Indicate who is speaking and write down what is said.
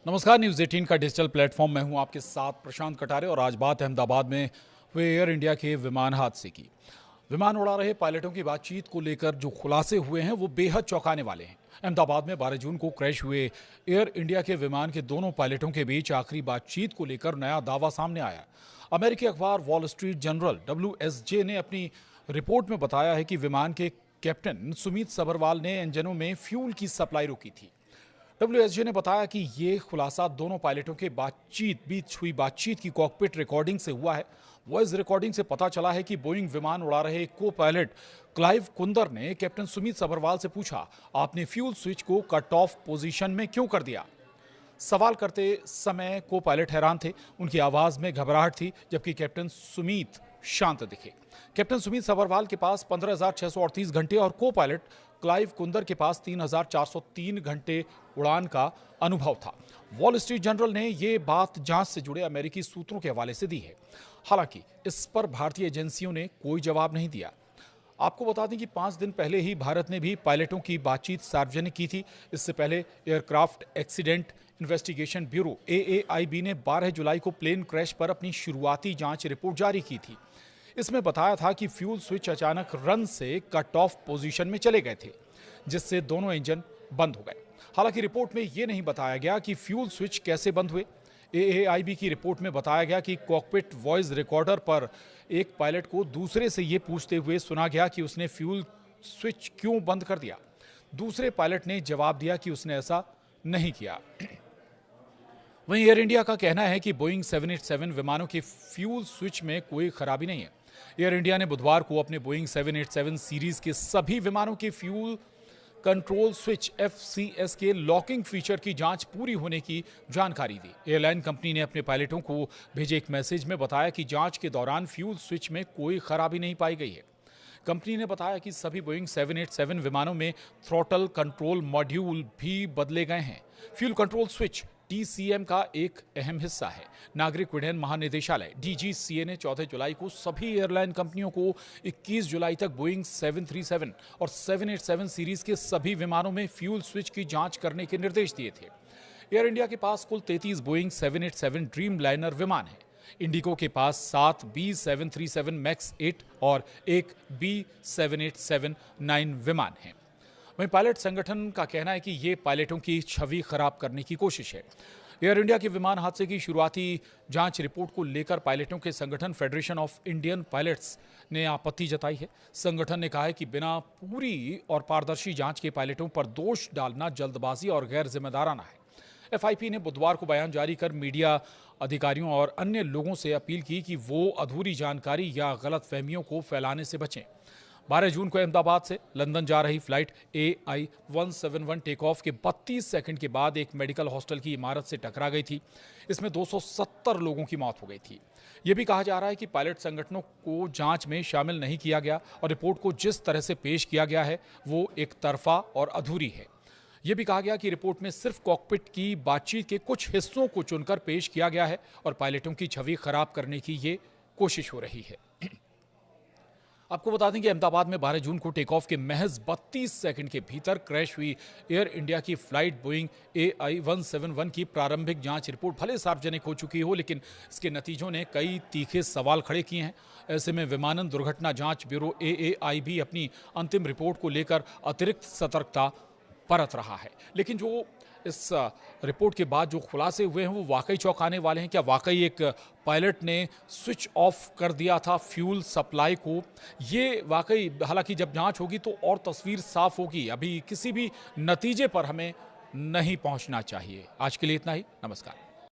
Speaker 1: नमस्कार। न्यूज़ 18 का digital platform में हूं आपके साथ प्रशांत कटारे और आज बात अहमदाबाद में हुए एयर इंडिया के विमान हादसे की। विमान उड़ा रहे पायलटों की बातचीत को लेकर जो खुलासे हुए हैं वो बेहद चौंकाने वाले हैं। अहमदाबाद में 12 जून को क्रैश हुए एयर इंडिया के विमान के दोनों पायलटों के बीच आखिरी बातचीत को लेकर नया दावा सामने आया। अमेरिकी अखबार वॉल स्ट्रीट जर्नल WSJ ने अपनी रिपोर्ट में बताया है कि विमान के कैप्टन सुमित सभरवाल ने इंजनों में फ्यूल की सप्लाई रोकी थी। WSJ ने बताया कि ये खुलासा दोनों पायलटों के बीच हुई बातचीत की कॉकपिट रिकॉर्डिंग से हुआ है। वॉइस रिकॉर्डिंग से पता चला है कि बोइंग विमान उड़ा रहे को पायलट क्लाइव कुंदर ने कैप्टन सुमित सभरवाल से पूछा, आपने फ्यूल स्विच को कट ऑफ पोजीशन में क्यों कर दिया। सवाल करते समय को पायलट हैरान थे, उनकी आवाज में घबराहट थी, जबकि कैप्टन सुमित शांत दिखे। कैप्टन सुमित सभरवाल के पास 15,638 घंटे और को पायलट क्लाइव कुंदर के पास 3,403 घंटे उड़ान का अनुभव था। वॉल स्ट्रीट जर्नल ने यह बात जांच से जुड़े अमेरिकी सूत्रों के हवाले से दी है। हालांकि इस पर भारतीय एजेंसियों ने कोई जवाब नहीं दिया। आपको बता दें कि 5 दिन पहले ही भारत ने भी पायलटों की बातचीत सार्वजनिक की थी। इससे पहले aircraft accident investigation bureau AAIB ने 12 जुलाई को प्लेन क्रैश पर अपनी शुरुआती जांच रिपोर्ट जारी की थी। इसमें बताया था कि फ्यूल स्विच अचानक रन से कट ऑफ पोजीशन में चले गए थे, जिससे दोनों इंजन बंद हो गए। हालांकि रिपोर्ट में यह नहीं बताया गया कि फ्यूल स्विच कैसे बंद हुए। AAIB की रिपोर्ट में बताया गया कि कॉकपिट वॉइस रिकॉर्डर पर एक पायलट को दूसरे से यह पूछते हुए सुना गया कि उसने फ्यूल स्विच क्यों बंद कर दिया। दूसरे पायलट ने जवाब दिया कि उसने ऐसा नहीं किया। वहीं एयर इंडिया का कहना है कि बोइंग 787 विमानों के फ्यूल स्विच में कोई खराबी नहीं है। एयर इंडिया ने बुधवार को अपने बोइंग 787 सीरीज के सभी विमानों के फ्यूल कंट्रोल स्विच FCS के लॉकिंग फीचर की जांच पूरी होने की जानकारी दी। एयरलाइन कंपनी ने अपने पायलटों को भेजे एक मैसेज में बताया कि जांच के दौरान फ्यूल स्विच में कोई खराबी नहीं पाई गई है। कंपनी ने बताया कि सभी बोइंग 787 विमानों में थ्रॉटल कंट्रोल मॉड्यूल भी बदले गए हैं। फ्यूल कंट्रोल स्विच TCM का एक अहम हिस्सा है। नागरिक उड्डयन महानिदेशालय DGCA ने 14 जुलाई को सभी एयरलाइन कंपनियों को 21 जुलाई तक बोइंग 737 और 787 सीरीज के सभी विमानों में फ्यूल स्विच की जांच करने के निर्देश दिए थे। एयर इंडिया के पास कुल 33 बोइंग 787 ड्रीम लाइनर विमान है। इंडिगो के पास 7 B737 मैक्स 8 और एक B7879 विमान हैं। वहीं पायलट संगठन का कहना है कि ये पायलटों की छवि खराब करने की कोशिश है। एयर इंडिया के विमान हादसे की शुरुआती जांच रिपोर्ट को लेकर पायलटों के संगठन फेडरेशन ऑफ इंडियन पायलट्स ने आपत्ति जताई है। संगठन ने कहा है कि बिना पूरी और पारदर्शी जांच के पायलटों पर दोष डालना जल्दबाजी और गैर जिम्मेदाराना है। FIP ने बुधवार को बयान जारी कर मीडिया अधिकारियों और अन्य लोगों से अपील की कि वो अधूरी जानकारी या गलत फहमियों को फैलाने से बचें। 12 जून को अहमदाबाद से लंदन जा रही फ्लाइट AI-171 टेक ऑफ के 32 सेकंड के बाद एक मेडिकल हॉस्टल की इमारत से टकरा गई थी। इसमें 270 लोगों की मौत हो गई थी। यह भी कहा जा रहा है कि पायलट संगठनों को जांच में शामिल नहीं किया गया और रिपोर्ट को जिस तरह से पेश किया गया है वो एक तरफा और अधूरी है। यह भी कहा गया कि रिपोर्ट में सिर्फ कॉकपिट की बातचीत के कुछ हिस्सों को चुनकर पेश किया गया है और पायलटों की छवि खराब करने की ये कोशिश हो रही है। आपको बता दें कि अहमदाबाद में 12 जून को टेक ऑफ के महज 32 सेकंड के भीतर क्रैश हुई एयर इंडिया की फ्लाइट बोइंग AI-171 की प्रारंभिक जांच रिपोर्ट भले सार्वजनिक हो चुकी हो, लेकिन इसके नतीजों ने कई तीखे सवाल खड़े किए हैं। ऐसे में विमानन दुर्घटना जांच ब्यूरो AAIB अपनी अंतिम रिपोर्ट को लेकर अतिरिक्त सतर्कता बरत रहा है। लेकिन जो इस रिपोर्ट के बाद जो खुलासे हुए हैं वो वाकई चौंकाने वाले हैं। क्या वाकई एक पायलट ने स्विच ऑफ कर दिया था फ्यूल सप्लाई को? ये वाकई, हालांकि जब जांच होगी तो और तस्वीर साफ होगी। अभी किसी भी नतीजे पर हमें नहीं पहुंचना चाहिए। आज के लिए इतना ही। नमस्कार।